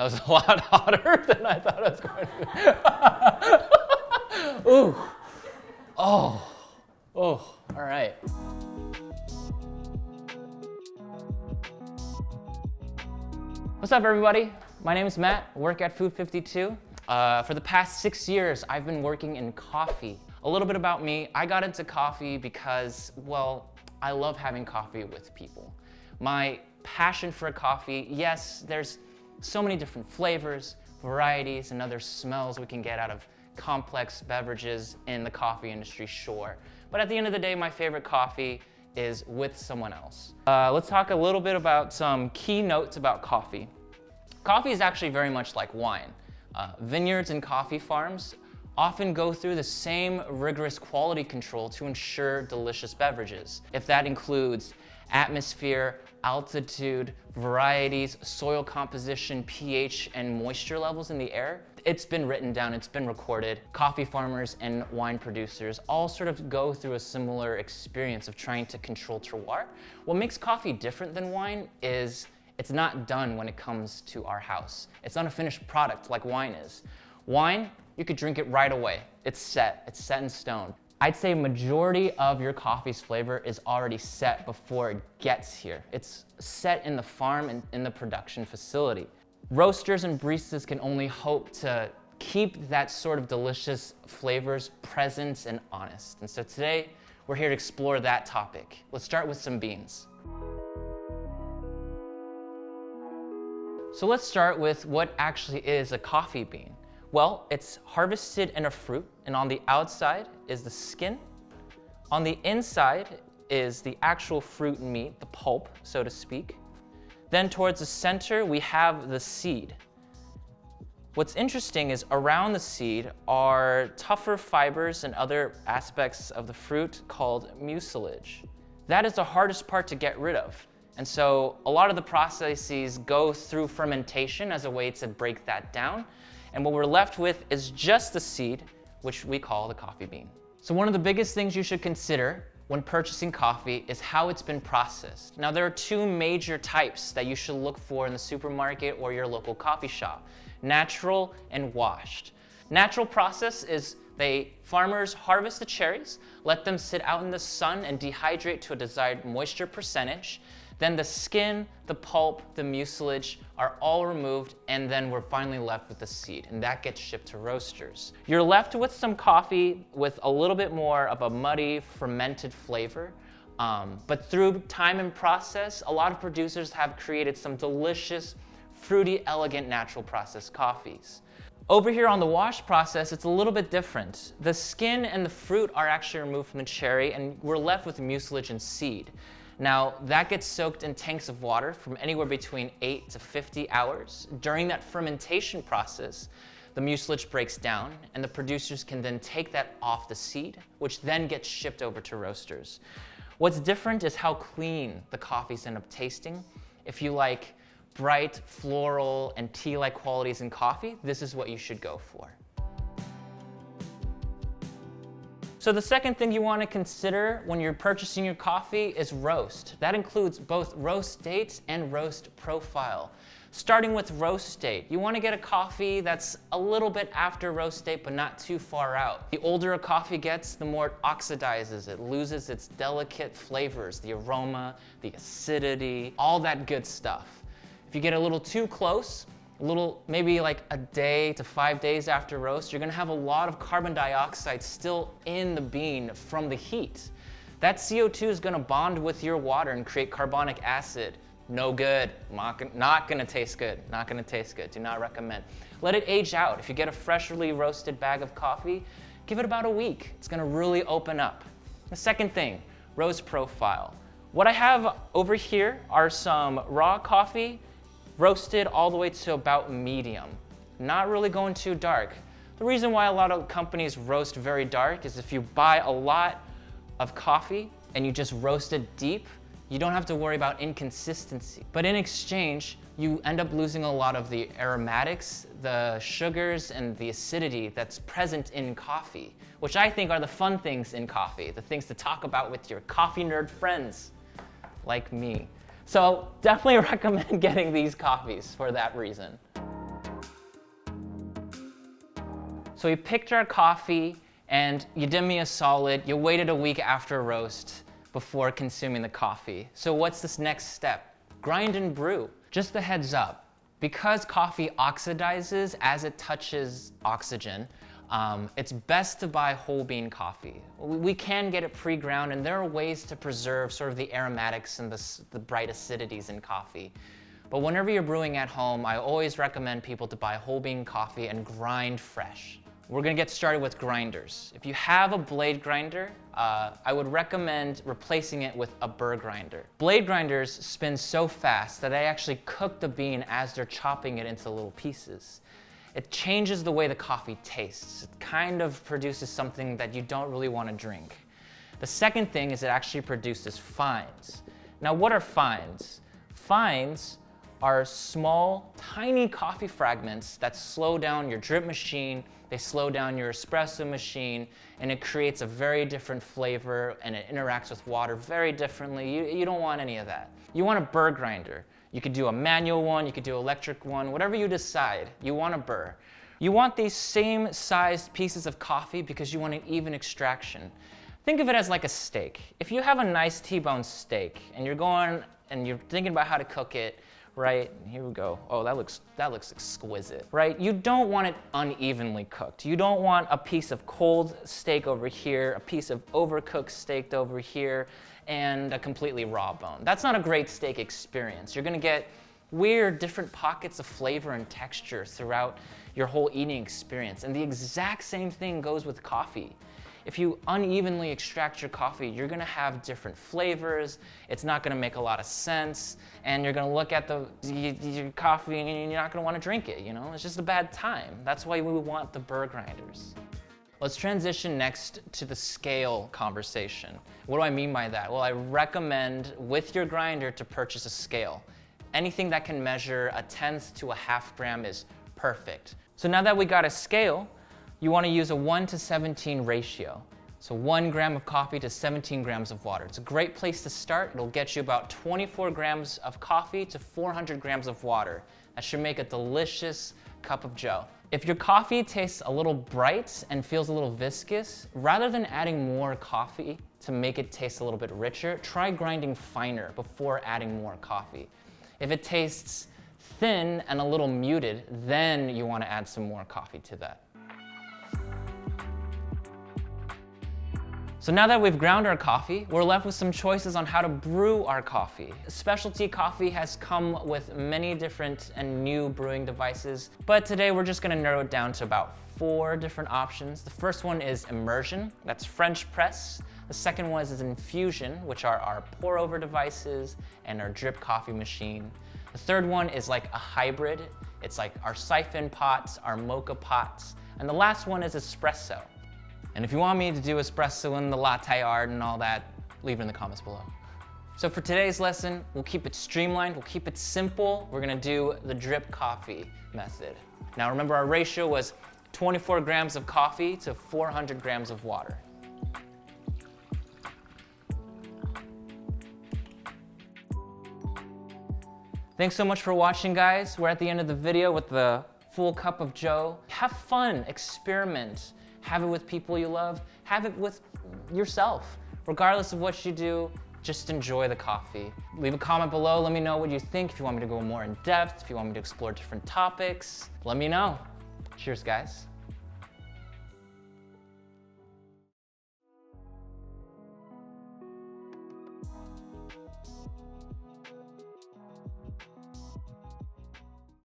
That was a lot hotter than I thought it was going to be. Ooh. Oh. Oh. All right. What's up, everybody? My name is Matt. I work at Food 52. For the past 6 years, I've been working in coffee. A little bit about me. I got into coffee because, well, I love having coffee with people. My passion for coffee, yes, there's so many different flavors, varieties, and other smells we can get out of complex beverages in the coffee industry, sure. But at the end of the day, my favorite coffee is with someone else. Let's talk a little bit about some key notes about coffee. Coffee is actually very much like wine. Vineyards and coffee farms often go through the same rigorous quality control to ensure delicious beverages. If that includes atmosphere, altitude, varieties, soil composition, pH, and moisture levels in the air, it's been written down, it's been recorded. Coffee farmers and wine producers all sort of go through a similar experience of trying to control terroir. What makes coffee different than wine is it's not done when it comes to our house. It's not a finished product like wine is. Wine, you could drink it right away. It's set in stone. I'd say majority of your coffee's flavor is already set before it gets here. It's set in the farm and in the production facility. Roasters and baristas can only hope to keep that sort of delicious flavors present and honest. And so today, we're here to explore that topic. Let's start with some beans. So let's start with what actually is a coffee bean. Well, it's harvested in a fruit, and on the outside is the skin. On the inside is the actual fruit and meat, the pulp, so to speak. Then towards the center, we have the seed. What's interesting is around the seed are tougher fibers and other aspects of the fruit called mucilage. That is the hardest part to get rid of. And so a lot of the processes go through fermentation as a way to break that down. And what we're left with is just the seed, which we call the coffee bean. So one of the biggest things you should consider when purchasing coffee is how it's been processed. Now, there are two major types that you should look for in the supermarket or your local coffee shop: natural and washed. Natural process is farmers harvest the cherries, let them sit out in the sun and dehydrate to a desired moisture percentage. Then the skin, the pulp, the mucilage are all removed, and then we're finally left with the seed, and that gets shipped to roasters. You're left with some coffee with a little bit more of a muddy, fermented flavor. But through time and process, a lot of producers have created some delicious, fruity, elegant, natural processed coffees. Over here on the wash process, it's a little bit different. The skin and the fruit are actually removed from the cherry, and we're left with mucilage and seed. Now, that gets soaked in tanks of water from anywhere between 8 to 50 hours. During that fermentation process, the mucilage breaks down, and the producers can then take that off the seed, which then gets shipped over to roasters. What's different is how clean the coffees end up tasting. If you like bright, floral, and tea-like qualities in coffee, this is what you should go for. So the second thing you want to consider when you're purchasing your coffee is roast. That includes both roast date and roast profile. Starting with roast date, you want to get a coffee that's a little bit after roast date, but not too far out. The older a coffee gets, the more it oxidizes. It loses its delicate flavors, the aroma, the acidity, all that good stuff. If you get a little too close, maybe like a day to 5 days after roast, you're gonna have a lot of carbon dioxide still in the bean from the heat. That CO2 is gonna bond with your water and create carbonic acid. No good, not gonna taste good, not gonna taste good, do not recommend. Let it age out. If you get a freshly roasted bag of coffee, give it about a week. It's gonna really open up. The second thing, roast profile. What I have over here are some raw coffee, roasted all the way to about medium, not really going too dark. The reason why a lot of companies roast very dark is if you buy a lot of coffee and you just roast it deep, you don't have to worry about inconsistency. But in exchange, you end up losing a lot of the aromatics, the sugars, and the acidity that's present in coffee, which I think are the fun things in coffee, the things to talk about with your coffee nerd friends like me. So definitely recommend getting these coffees for that reason. So we picked our coffee, and you did me a solid. You waited a week after roast before consuming the coffee. So what's this next step? Grind and brew. Just a heads up, because coffee oxidizes as it touches oxygen, it's best to buy whole bean coffee. We can get it pre-ground, and there are ways to preserve sort of the aromatics and the bright acidities in coffee. But whenever you're brewing at home, I always recommend people to buy whole bean coffee and grind fresh. We're gonna get started with grinders. If you have a blade grinder, I would recommend replacing it with a burr grinder. Blade grinders spin so fast that they actually cook the bean as they're chopping it into little pieces. It changes the way the coffee tastes. It kind of produces something that you don't really want to drink. The second thing is it actually produces fines. Now, what are fines? Fines are small, tiny coffee fragments that slow down your drip machine, they slow down your espresso machine, and it creates a very different flavor, and it interacts with water very differently. You don't want any of that. You want a burr grinder. You could do a manual one, you could do an electric one, whatever you decide, you want a burr. You want these same sized pieces of coffee because you want an even extraction. Think of it as like a steak. If you have a nice T-bone steak and you're going and you're thinking about how to cook it, right? Here we go. Oh, that looks exquisite, right? You don't want it unevenly cooked. You don't want a piece of cold steak over here, a piece of overcooked steak over here, and a completely raw bone. That's not a great steak experience. You're gonna get weird different pockets of flavor and texture throughout your whole eating experience. And the exact same thing goes with coffee. If you unevenly extract your coffee, you're gonna have different flavors, it's not gonna make a lot of sense, and you're gonna look at your coffee and you're not gonna wanna drink it, you know? It's just a bad time. That's why we want the burr grinders. Let's transition next to the scale conversation. What do I mean by that? Well, I recommend with your grinder to purchase a scale. Anything that can measure 1/10 to 1/2 gram is perfect. So now that we got a scale, you want to use a 1:17 ratio. So 1 gram of coffee to 17 grams of water. It's a great place to start. It'll get you about 24 grams of coffee to 400 grams of water. That should make a delicious cup of joe. If your coffee tastes a little bright and feels a little viscous, rather than adding more coffee to make it taste a little bit richer, try grinding finer before adding more coffee. If it tastes thin and a little muted, then you want to add some more coffee to that. So now that we've ground our coffee, we're left with some choices on how to brew our coffee. Specialty coffee has come with many different and new brewing devices, but today we're just gonna narrow it down to about 4 different options. The first one is immersion, that's French press. The second one is infusion, which are our pour over devices and our drip coffee machine. The third one is like a hybrid. It's like our siphon pots, our mocha pots. And the last one is espresso. And if you want me to do espresso in the latte art and all that, leave it in the comments below. So for today's lesson, we'll keep it streamlined, we'll keep it simple. We're gonna do the drip coffee method. Now remember our ratio was 24 grams of coffee to 400 grams of water. Thanks so much for watching, guys. We're at the end of the video with the full cup of joe. Have fun, experiment. Have it with people you love. Have it with yourself. Regardless of what you do, just enjoy the coffee. Leave a comment below. Let me know what you think. If you want me to go more in depth, if you want me to explore different topics, let me know. Cheers, guys.